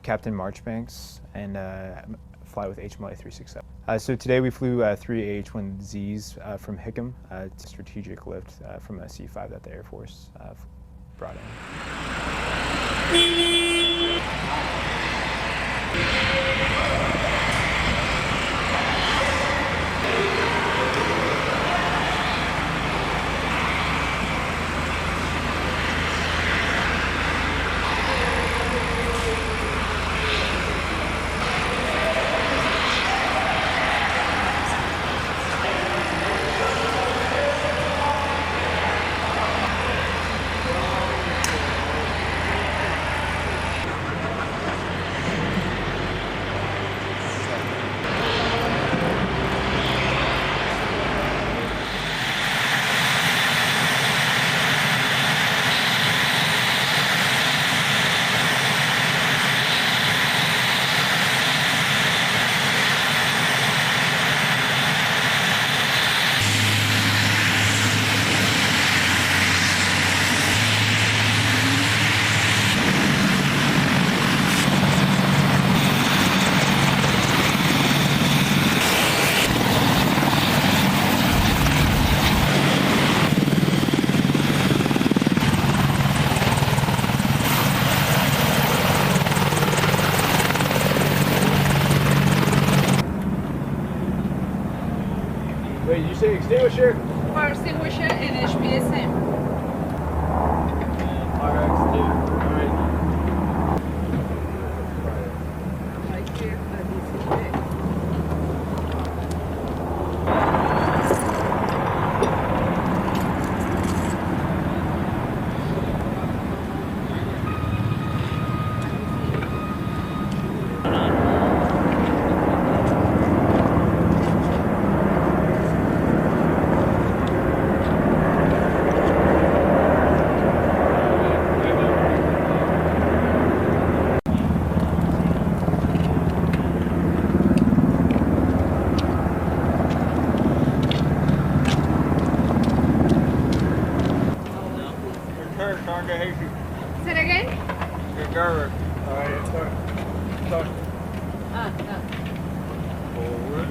Captain Marchbanks, and fly with HMLA 367. So today we flew 3 AH-1Zs from Hickam. It's a strategic lift from a C-5 that the Air Force brought in. Wait, did you say extinguisher? For extinguisher and HPSM. RX2. Alright. Right here, this is it. Say it again? Your girl. Alright, start. Ah, Forward.